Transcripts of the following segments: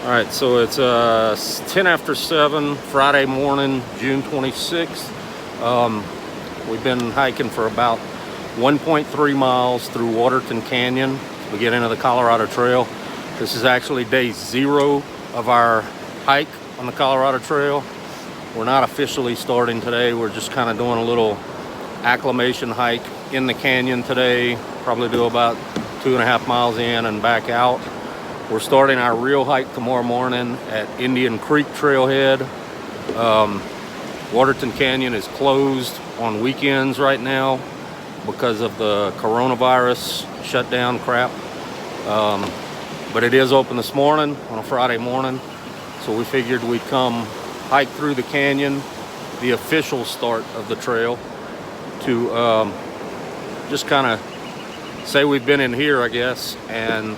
All right, so it's 10 after 7, Friday morning, June 26th. We've been hiking for about 1.3 miles through Waterton Canyon, beginning of the Colorado Trail. This is actually day 0 of our hike on the Colorado Trail. We're not officially starting today. We're just kind of doing a little acclimation hike in the canyon today. Probably do about 2.5 miles in and back out. We're starting our real hike tomorrow morning at Indian Creek Trailhead. Waterton Canyon is closed on weekends right now because of the coronavirus shutdown crap. But it is open this morning on a Friday morning. So we figured we'd come hike through the canyon, the official start of the trail, to just kind of say we've been in here, I guess, and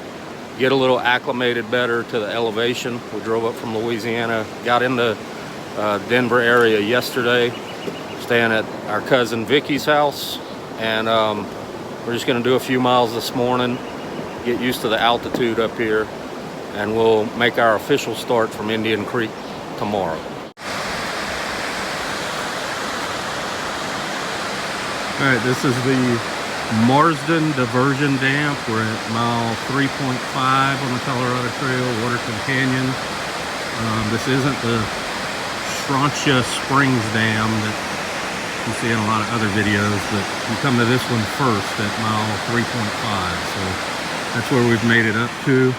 get a little acclimated better to the elevation. We drove up from Louisiana, got into Denver area yesterday, staying at our cousin Vicky's house, and we're just gonna do a few miles this morning, get used to the altitude up here, and we'll make our official start from Indian Creek tomorrow. All right, this is the Marsden Diversion Dam. We're at mile 3.5 on the Colorado Trail, Waterton Canyon. This isn't the Strontia Springs Dam that you see in a lot of other videos, but you come to this one first at mile 3.5. So that's where we've made it up to.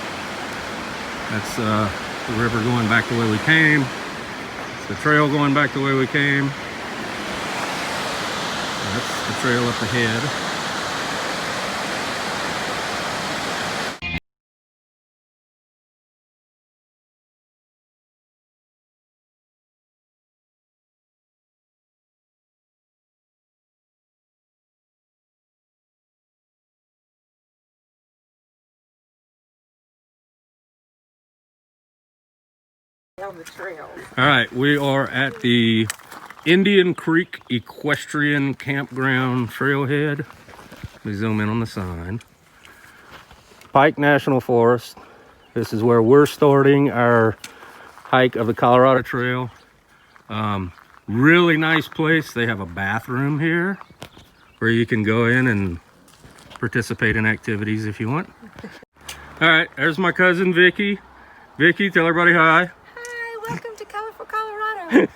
That's the river going back the way we came. It's the trail going back the way we came. That's the trail up ahead. On the trail. All right, we are at the Indian Creek Equestrian Campground Trailhead. Let me zoom in on the sign. Pike National Forest. This is where we're starting our hike of the Colorado Trail. Really nice place. They have a bathroom here where you can go in and participate in activities if you want. All right, there's my cousin Vicky. Vicky, tell everybody hi. Welcome to Colorful, Colorado.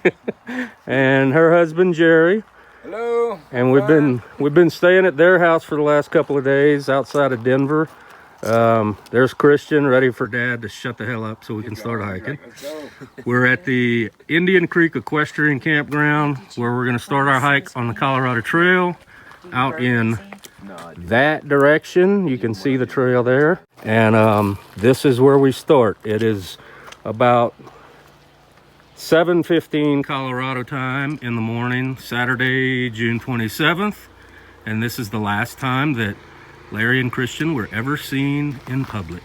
And her husband Jerry. Hello. And we've been staying at their house for the last couple of days outside of Denver. There's Christian ready for Dad to shut the hell up so we can start hiking. We're at the Indian Creek Equestrian Campground where we're going to start our hike on the Colorado Trail out in that direction. You can see the trail there. And this is where we start. It is about 7:15 Colorado time in the morning, Saturday, June 27th. And this is the last time that Larry and Christian were ever seen in public.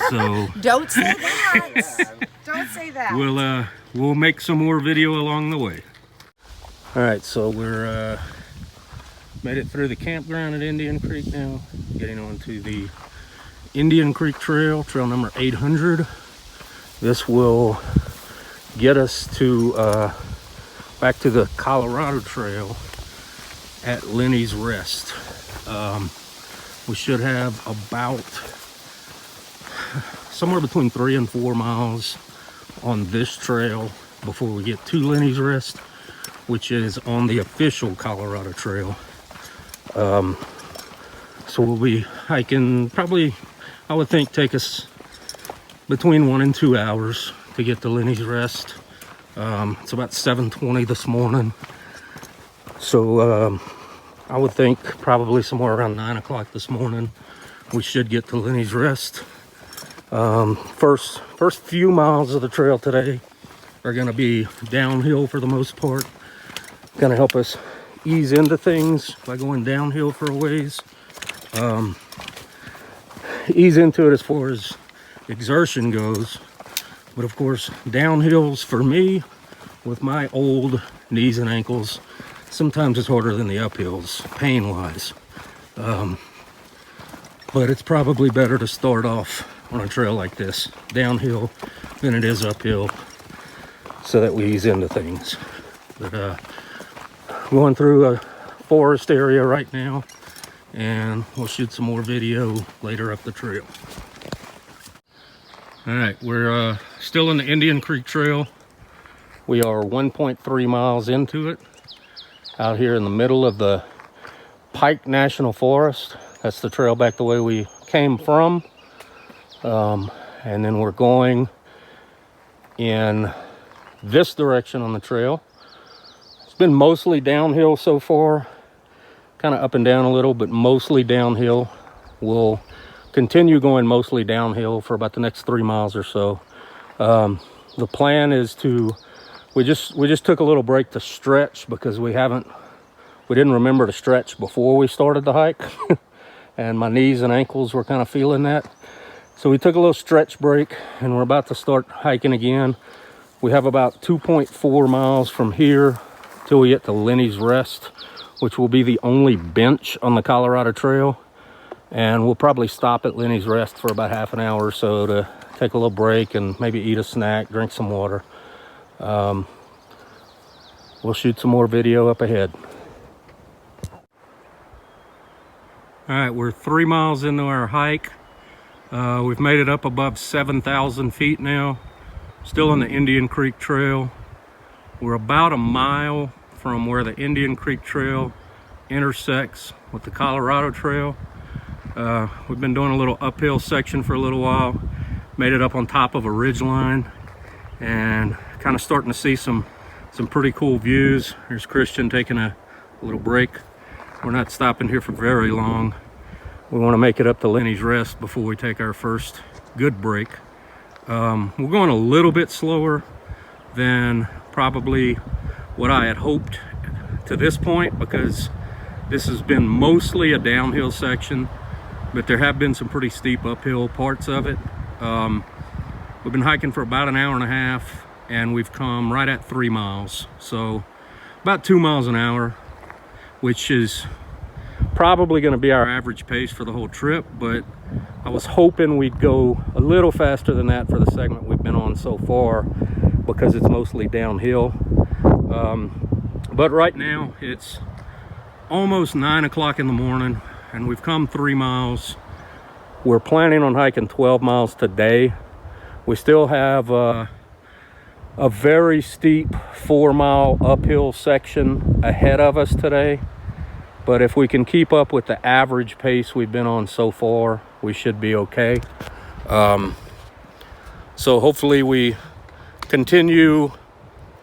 So Don't say that. Don't say that. We'll make some more video along the way. All right, so we're made it through the campground at Indian Creek now, getting onto the Indian Creek Trail, trail number 800. This will get us to back to the Colorado Trail at Lenny's Rest. We should have about somewhere between 3 and 4 miles on this trail before we get to Lenny's Rest, which is on the official Colorado Trail. So we'll be hiking probably, I would think, take us between 1 and 2 hours to get to Lenny's Rest. It's about 7:20 this morning. So I would think probably somewhere around 9 o'clock this morning we should get to Lenny's Rest. First few miles of the trail today are going to be downhill for the most part. Going to help us ease into things by going downhill for a ways. Ease into it as far as exertion goes. But of course, downhills for me, with my old knees and ankles, sometimes it's harder than the uphills, pain-wise. But it's probably better to start off on a trail like this, downhill than it is uphill, so that we ease into things. But going through a forest area right now, and we'll shoot some more video later up the trail. All right, we're still in the Indian Creek Trail. We are 1.3 miles into it, out here in the middle of the Pike National Forest. That's the trail back the way we came from. And then we're going in this direction on the trail. It's been mostly downhill so far, kind of up and down a little, but mostly downhill. We'll continue going mostly downhill for about the next 3 miles or so. The plan is to, we just took a little break to stretch because we didn't remember to stretch before we started the hike. And my knees and ankles were kind of feeling that. So we took a little stretch break and we're about to start hiking again. We have about 2.4 miles from here till we get to Lenny's Rest, which will be the only bench on the Colorado Trail. And we'll probably stop at Lenny's Rest for about half an hour or so to take a little break and maybe eat a snack, drink some water. We'll shoot some more video up ahead. All right, we're 3 miles into our hike. We've made it up above 7,000 feet now. Still on the Indian Creek Trail. We're about a mile from where the Indian Creek Trail intersects with the Colorado Trail. We've been doing a little uphill section for a little while. Made it up on top of a ridge line and kind of starting to see some pretty cool views. There's Christian taking a little break. We're not stopping here for very long. We want to make it up to Lenny's Rest before we take our first good break. We're going a little bit slower than probably what I had hoped to this point, because this has been mostly a downhill section, but there have been some pretty steep uphill parts of it. We've been hiking for about an hour and a half and we've come right at 3 miles. So about 2 miles an hour, which is probably going to be our average pace for the whole trip, but I was hoping we'd go a little faster than that for the segment we've been on so far, because it's mostly downhill. But right now it's almost 9 o'clock in the morning and we've come 3 miles. We're planning on hiking 12 miles today. We still have a very steep 4-mile uphill section ahead of us today. But if we can keep up with the average pace we've been on so far, we should be okay. So hopefully we continue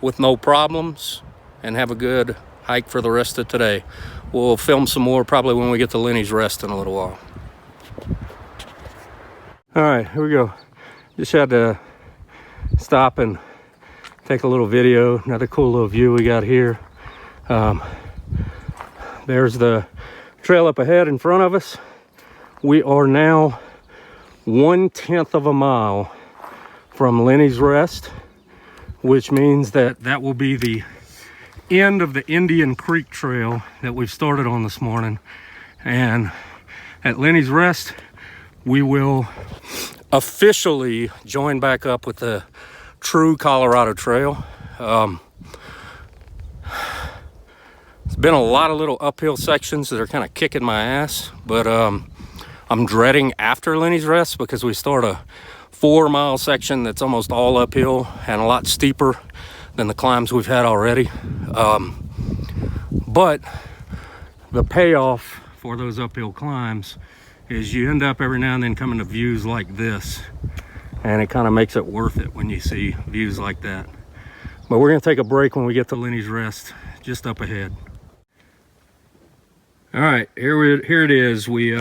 with no problems and have a good hike for the rest of today. We'll film some more probably when we get to Lenny's Rest in a little while. All right, here we go. Just had to stop and take a little video. Another cool little view we got here. There's the trail up ahead in front of us. We are now 1/10 of a mile from Lenny's Rest, which means that will be the end of the Indian Creek Trail that we've started on this morning. And at Lenny's Rest, we will officially join back up with the true Colorado Trail. It's been a lot of little uphill sections that are kind of kicking my ass, but I'm dreading after Lenny's Rest because we start a 4-mile section that's almost all uphill and a lot steeper than the climbs we've had already. But the payoff for those uphill climbs is you end up every now and then coming to views like this, and it kind of makes it worth it when you see views like that. But we're gonna take a break when we get to Lenny's Rest, just up ahead. All right, here it is. We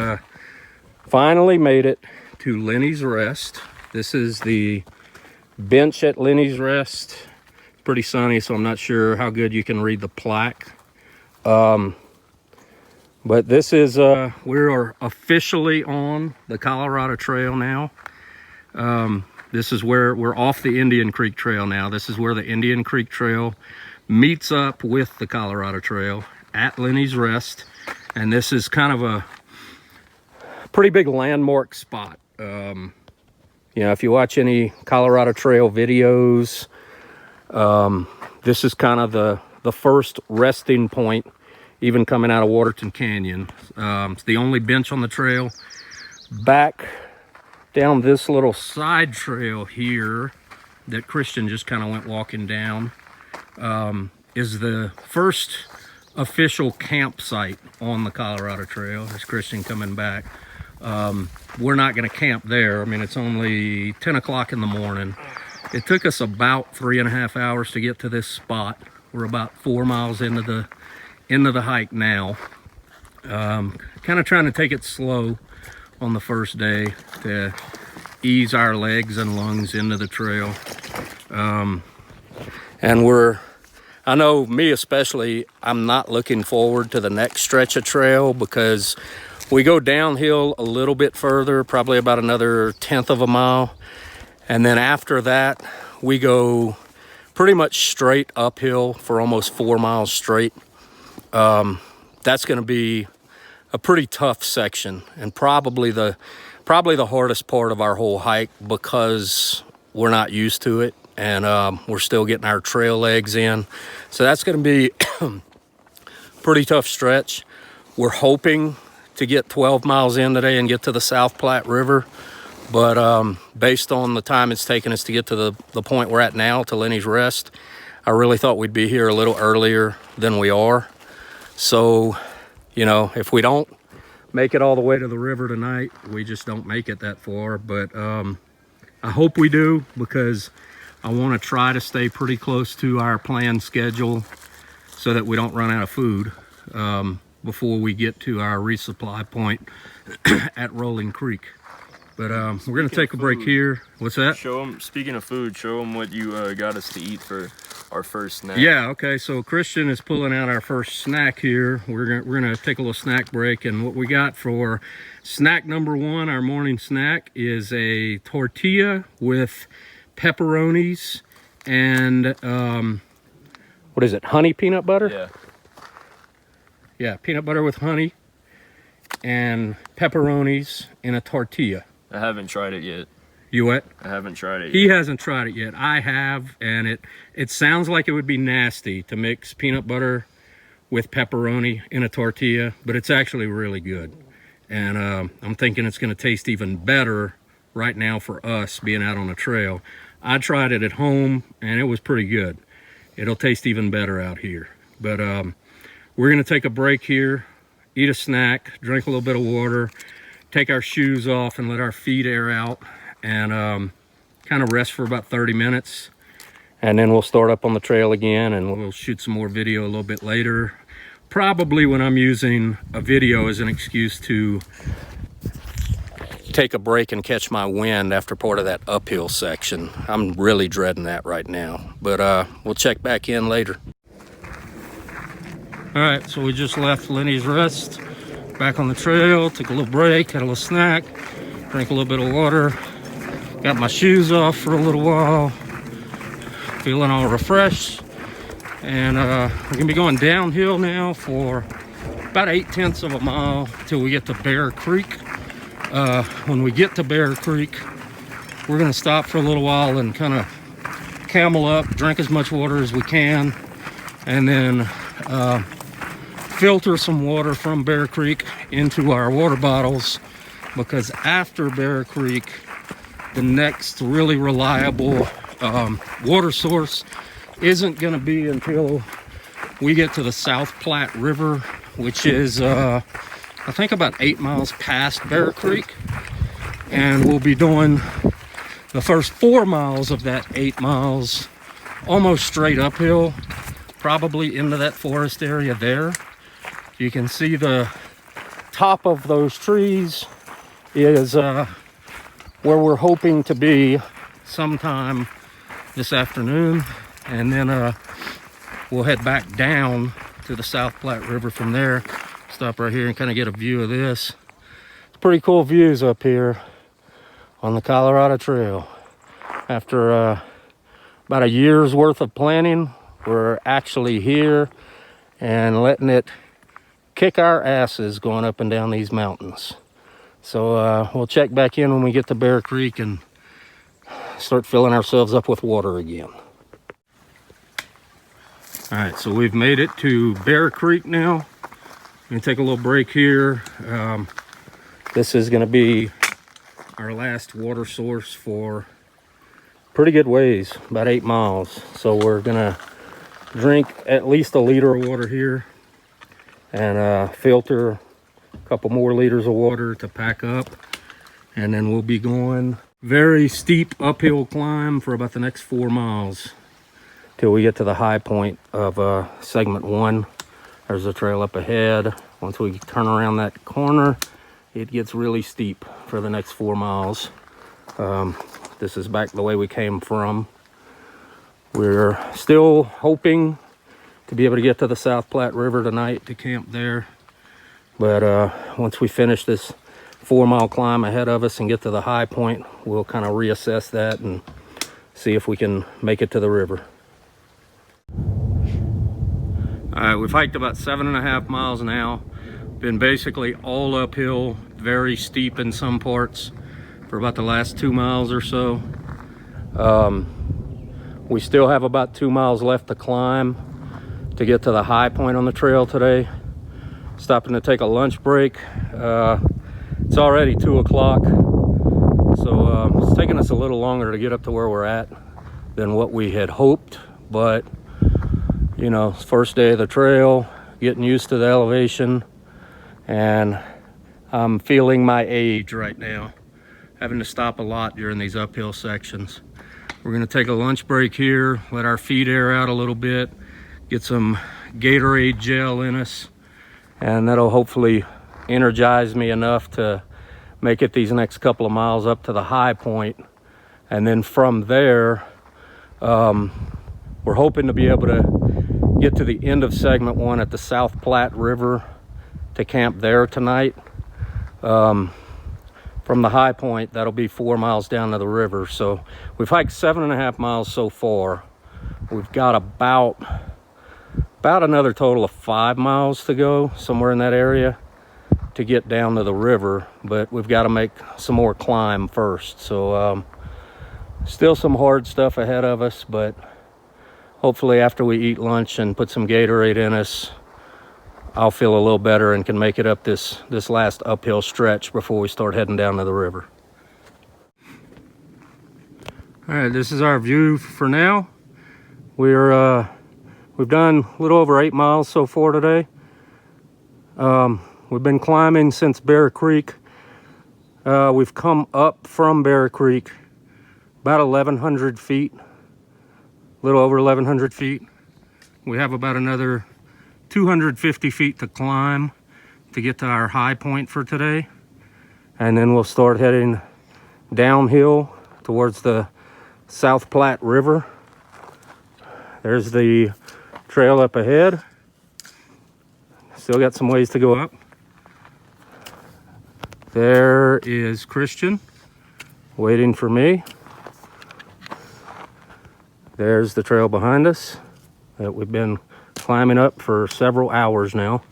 finally made it to Lenny's Rest. This is the bench at Lenny's Rest. Pretty sunny, so I'm not sure how good you can read the plaque. But this is, we are officially on the Colorado Trail now. This is where we're off the Indian Creek Trail now. This is where the Indian Creek Trail meets up with the Colorado Trail at Lenny's Rest. And this is kind of a pretty big landmark spot. You know, if you watch any Colorado Trail videos, this is kind of the first resting point, even coming out of Waterton Canyon. It's the only bench on the trail. Back down this little side trail here that Christian just kind of went walking down is the first official campsite on the Colorado Trail. There's Christian coming back. We're not going to camp there. I mean, it's only 10 o'clock in the morning. It took us about 3.5 hours to get to this spot. We're about 4 miles into the hike now. Kind of trying to take it slow on the first day to ease our legs and lungs into the trail. And I know me especially, I'm not looking forward to the next stretch of trail because we go downhill a little bit further, probably about another 1/10 of a mile. And then after that, we go pretty much straight uphill for almost 4 miles straight. That's going to be a pretty tough section and probably the hardest part of our whole hike because we're not used to it and we're still getting our trail legs in. So that's going to be pretty tough stretch. We're hoping to get 12 miles in today and get to the South Platte River. But based on the time it's taken us to get to the point we're at now, to Lenny's Rest, I really thought we'd be here a little earlier than we are. So, you know, if we don't make it all the way to the river tonight, we just don't make it that far. But I hope we do, because I want to try to stay pretty close to our planned schedule so that we don't run out of food before we get to our resupply point at Rolling Creek. But we're going to take a break here. What's that? Show them, speaking of food, show them what you got us to eat for our first snack. Yeah, okay, so Christian is pulling out our first snack here. We're gonna take a little snack break, and what we got for snack number one, our morning snack, is a tortilla with pepperonis and what is it, honey peanut butter? Yeah. Yeah, peanut butter with honey and pepperonis in a tortilla. I haven't tried it yet. You what? I haven't tried it yet. He hasn't tried it yet. I have, and it sounds like it would be nasty to mix peanut butter with pepperoni in a tortilla, but it's actually really good. And I'm thinking it's going to taste even better right now for us being out on the trail. I tried it at home, and it was pretty good. It'll taste even better out here. But we're going to take a break here, eat a snack, drink a little bit of water, take our shoes off and let our feet air out, and kind of rest for about 30 minutes. And then we'll start up on the trail again, and we'll shoot some more video a little bit later. Probably when I'm using a video as an excuse to take a break and catch my wind after part of that uphill section. I'm really dreading that right now, but we'll check back in later. All right, so we just left Lenny's Rest, back on the trail, took a little break, had a little snack, drank a little bit of water, got my shoes off for a little while, feeling all refreshed. And we're gonna be going downhill now for about 8/10 of a mile till we get to Bear Creek. When we get to Bear Creek, we're gonna stop for a little while and kind of camel up, drink as much water as we can, and then filter some water from Bear Creek into our water bottles, because after Bear Creek, the next really reliable water source isn't going to be until we get to the South Platte River, which is I think about 8 miles past Bear Creek, and we'll be doing the first 4 miles of that 8 miles almost straight uphill, probably into that forest area there. You can see the top of those trees is where we're hoping to be sometime this afternoon, and then we'll head back down to the South Platte River from there. Stop right here and kind of get a view of this. It's pretty cool views up here on the Colorado Trail. After about a year's worth of planning, we're actually here and letting it kick our asses going up and down these mountains. So we'll check back in when we get to Bear Creek and start filling ourselves up with water again. All right, so we've made it to Bear Creek now. I'm gonna take a little break here. This is gonna be our last water source for pretty good ways, about 8 miles. So we're gonna drink at least a liter of water here and filter a couple more liters of water to pack up. And then we'll be going very steep uphill climb for about the next 4 miles till we get to the high point of segment 1. There's a trail up ahead. Once we turn around that corner, it gets really steep for the next 4 miles. This is back the way we came from. We're still hoping to be able to get to the South Platte River tonight to camp there. But once we finish this 4-mile climb ahead of us and get to the high point, we'll kind of reassess that and see if we can make it to the river. All right, we've hiked about 7.5 miles now. Been basically all uphill, very steep in some parts for about the last 2 miles or so. We still have about 2 miles left to climb to get to the high point on the trail today. Stopping to take a lunch break. It's already 2 o'clock, so it's taking us a little longer to get up to where we're at than what we had hoped, but you know, it's first day of the trail, getting used to the elevation, and I'm feeling my age right now, having to stop a lot during these uphill sections. We're gonna take a lunch break here, let our feet air out a little bit, get some Gatorade gel in us, and that'll hopefully energize me enough to make it these next couple of miles up to the high point. And then from there, we're hoping to be able to get to the end of segment 1 at the South Platte River to camp there tonight. From the high point, that'll be 4 miles down to the river. So we've hiked 7.5 miles so far. We've got about another total of 5 miles to go, somewhere in that area, to get down to the river, but we've got to make some more climb first. So still some hard stuff ahead of us, but hopefully after we eat lunch and put some Gatorade in us, I'll feel a little better and can make it up this last uphill stretch before we start heading down to the river. All right, this is our view for now. We've done a little over 8 miles so far today. We've been climbing since Bear Creek. We've come up from Bear Creek about 1,100 feet, a little over 1,100 feet. We have about another 250 feet to climb to get to our high point for today. And then we'll start heading downhill towards the South Platte River. There's the trail up ahead. Still got some ways to go up. There is Christian waiting for me. There's the trail behind us that we've been climbing up for several hours now.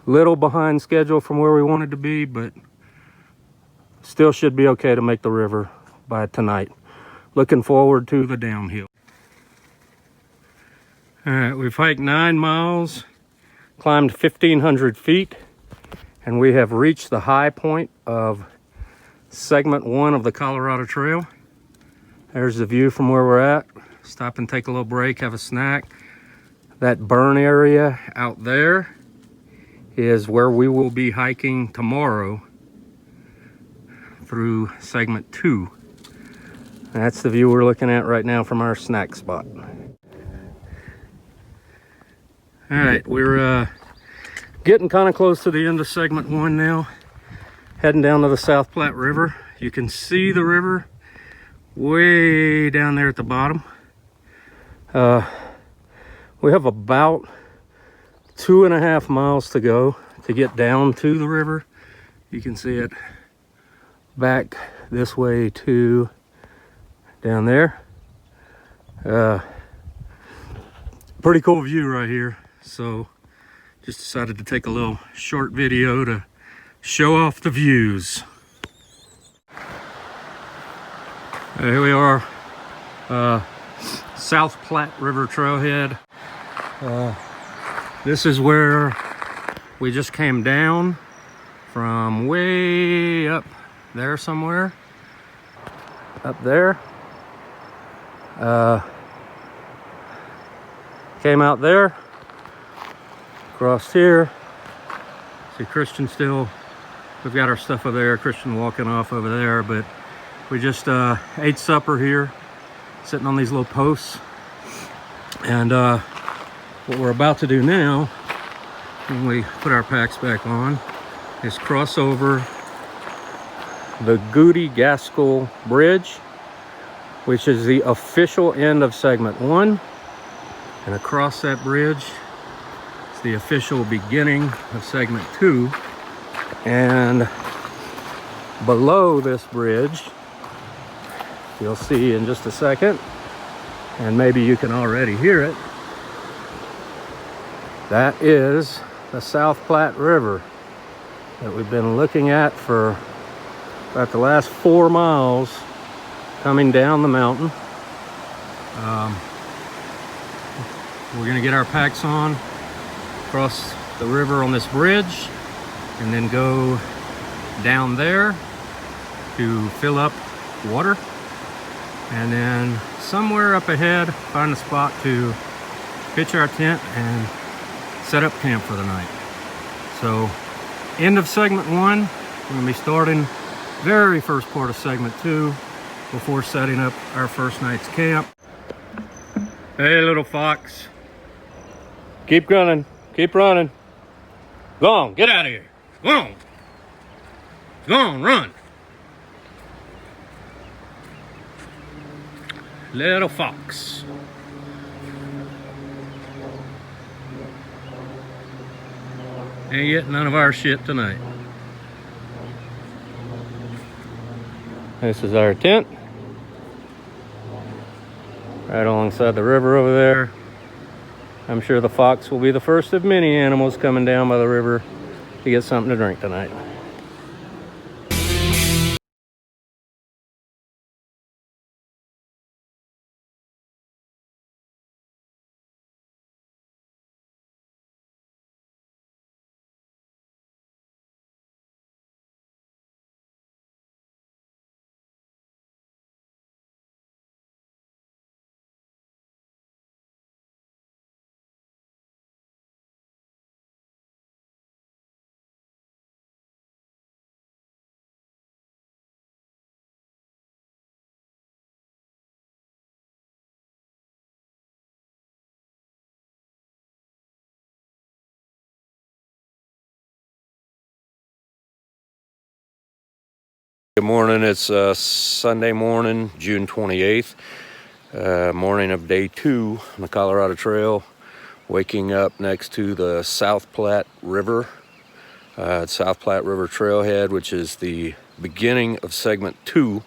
Little behind schedule from where we wanted to be, but still should be okay to make the river by tonight. Looking forward to the downhill. All right, we've hiked 9 miles, climbed 1,500 feet, and we have reached the high point of segment 1 of the Colorado Trail. There's the view from where we're at. Stop and take a little break, have a snack. That burn area out there is where we will be hiking tomorrow through segment 2. That's the view we're looking at right now from our snack spot. All right, we're getting kind of close to the end of segment 1 now. Heading down to the South Platte River. You can see the river way down there at the bottom. We have about 2.5 miles to go to get down to the river. You can see it back this way to down there. Pretty cool view right here. So just decided to take a little short video to show off the views. Here we are, South Platte River Trailhead. This is where we just came down from, way up there somewhere. Up there. Came out there, crossed here. See Christian still, we've got our stuff over there, Christian walking off over there, but we just ate supper here, sitting on these little posts. And what we're about to do now, when we put our packs back on, is cross over the Goody Gaskell Bridge, which is the official end of segment 1. And across that bridge is the official beginning of segment 2. And below this bridge, you'll see in just a second, and maybe you can already hear it, that is the South Platte River that we've been looking at for about the last 4 miles coming down the mountain. We're gonna get our packs on, cross the river on this bridge, and then go down there to fill up water. And then somewhere up ahead, find a spot to pitch our tent and set up camp for the night. So, end of segment 1. We're gonna be starting very first part of segment 2 before setting up our first night's camp. Hey, little fox. Keep running, keep running. Go on, get out of here. Go on. Go on, run. Little fox. Ain't getting none of our shit tonight. This is our tent. Right alongside the river over there. I'm sure the fox will be the first of many animals coming down by the river to get something to drink tonight. Good morning. It's Sunday morning, June 28th, morning of day 2 on the Colorado Trail. Waking up next to the South Platte River, South Platte River Trailhead, which is the beginning of segment 2.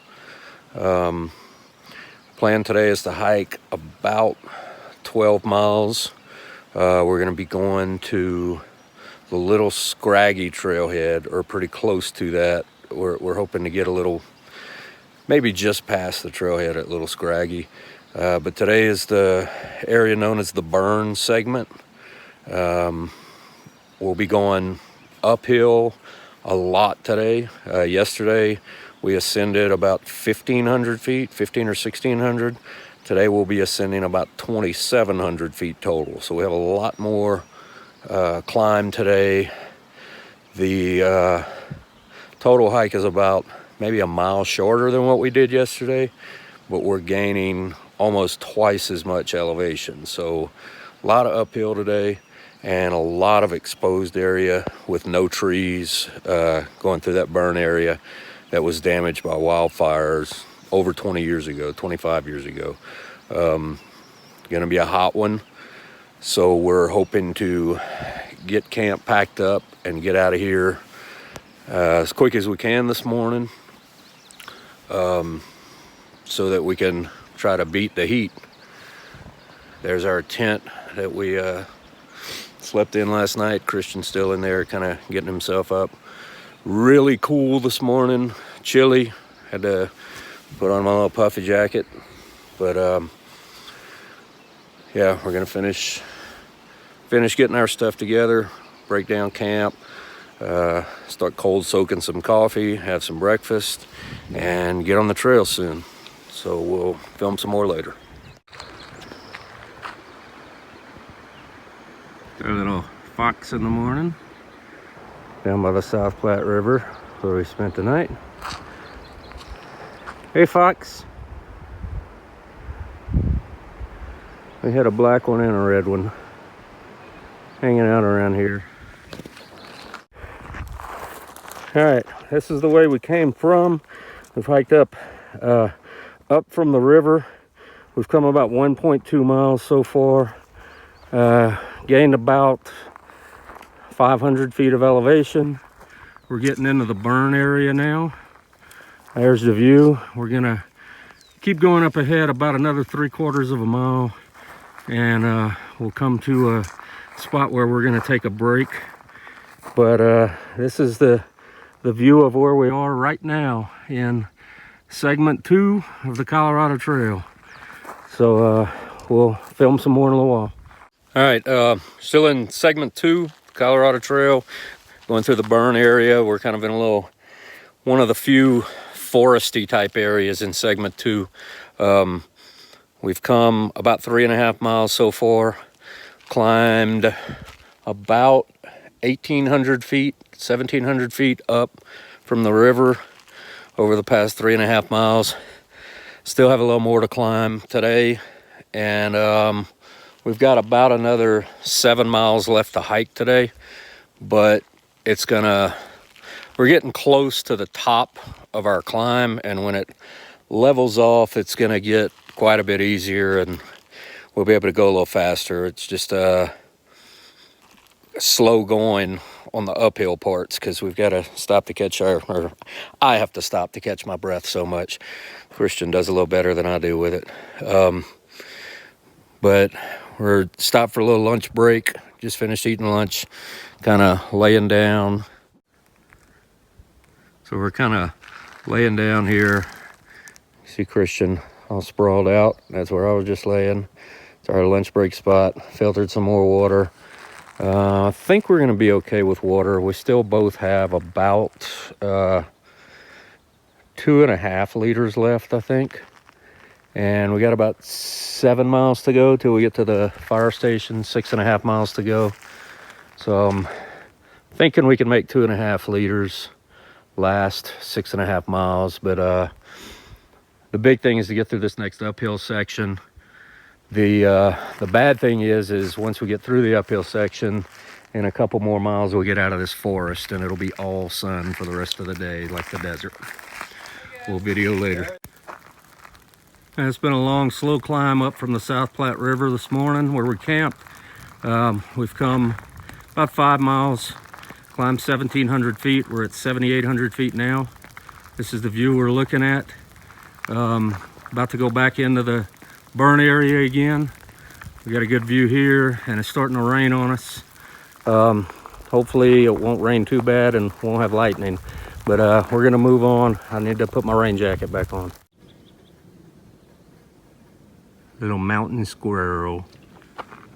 Plan today is to hike about 12 miles. We're going to be going to the Little Scraggy Trailhead, or pretty close to that. We're hoping to get a little, maybe just past the trailhead at Little Scraggy. But today is the area known as the Burn segment. We'll be going uphill a lot today. Yesterday we ascended about 1,500 feet, 15 or 1,600. Today we'll be ascending about 2,700 feet total. So we have a lot more climb today. The total hike is about maybe a mile shorter than what we did yesterday, but we're gaining almost twice as much elevation. So a lot of uphill today and a lot of exposed area with no trees going through that burn area that was damaged by wildfires over 20 years ago, 25 years ago. Gonna be a hot one. So we're hoping to get camp packed up and get out of here as quick as we can this morning, so that we can try to beat the heat. There's our tent that we slept in last night. Christian's still in there kind of getting himself up. Really cool this morning, chilly. Had to Put on my little puffy jacket. But yeah, we're gonna finish getting our stuff together, break down camp, start cold soaking some coffee, have some breakfast, and get on the trail soon. So we'll film some more later. Our little fox in the morning down by the South Platte River where we spent the night. Hey, fox. We had a black one and a red one hanging out around here. All right, this is the way we came from. We've hiked up from the river. We've come about 1.2 miles so far. Gained about 500 feet of elevation. We're getting into the burn area now. There's the view. We're gonna keep going up ahead about another 3/4 of a mile, and we'll come to a spot where we're gonna take a break. But this is the view of where we are right now in segment 2 of the Colorado Trail. So we'll film some more in a little while. All right, still in segment 2, Colorado Trail, going through the burn area. We're kind of in one of the few foresty type areas in segment 2. We've come about 3.5 miles so far, climbed about 1,800 feet, 1,700 feet up from the river over the past 3.5 miles. Still have a little more to climb today, and we've got about another 7 miles left to hike today, but we're getting close to the top of our climb, and when it levels off, it's gonna get quite a bit easier and we'll be able to go a little faster. It's just slow going on the uphill parts because we've got to stop to catch or I have to stop to catch my breath so much. Christian does a little better than I do with it. But we're stopped for a little lunch break. Just finished eating lunch, kind of laying down. So we're kind of laying down here. See Christian all sprawled out. That's where I was just laying. It's our lunch break spot. Filtered some more water. I think we're going to be okay with water. We still both have about 2.5 liters left, I think. And we got about 7 miles to go till we get to the fire station, 6.5 miles to go. So I'm thinking we can make 2.5 liters last 6.5 miles. But the big thing is to get through this next uphill section. The bad thing is once we get through the uphill section, in a couple more miles we'll get out of this forest and it'll be all sun for the rest of the day, like the desert. We'll video later. And it's been a long, slow climb up from the South Platte River this morning where we camped. We've come about 5 miles, climbed 1,700 feet. We're at 7,800 feet now. This is the view we're looking at. About to go back into the burn area again. We got a good view here and it's starting to rain on us. Hopefully it won't rain too bad and won't have lightning, but we're gonna move on. I need to put my rain jacket back on. Little mountain squirrel.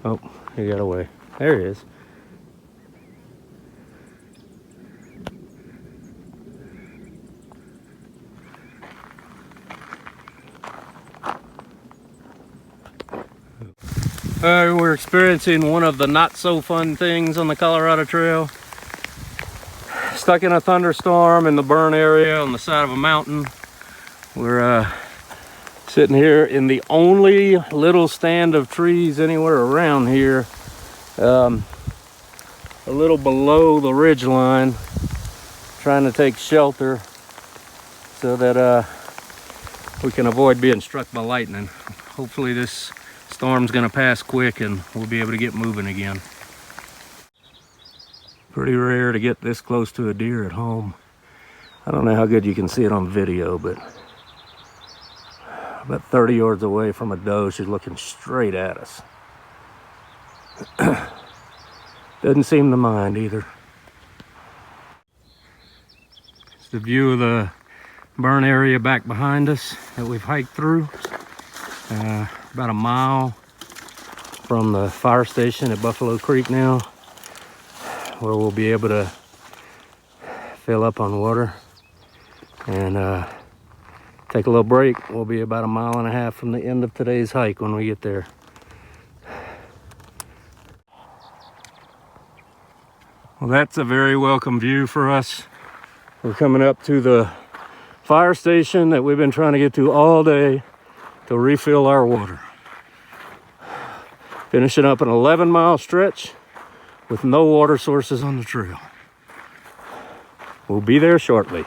Oh, he got away. There he is. We're experiencing one of the not so fun things on the Colorado Trail. Stuck in a thunderstorm in the burn area on the side of a mountain. We're sitting here in the only little stand of trees anywhere around here, a little below the ridge line, trying to take shelter so that we can avoid being struck by lightning. Hopefully this storm's gonna pass quick and we'll be able to get moving again. Pretty rare to get this close to a deer at home. I don't know how good you can see it on video, but about 30 yards away from a doe, she's looking straight at us. Doesn't seem to mind either. It's the view of the burn area back behind us that we've hiked through. About a mile from the fire station at Buffalo Creek now, where we'll be able to fill up on water and take a little break. We'll be about a mile and a half from the end of today's hike when we get there. Well, that's a very welcome view for us. We're coming up to the fire station that we've been trying to get to all day to refill our water. Finishing up an 11-mile stretch with no water sources on the trail. We'll be there shortly.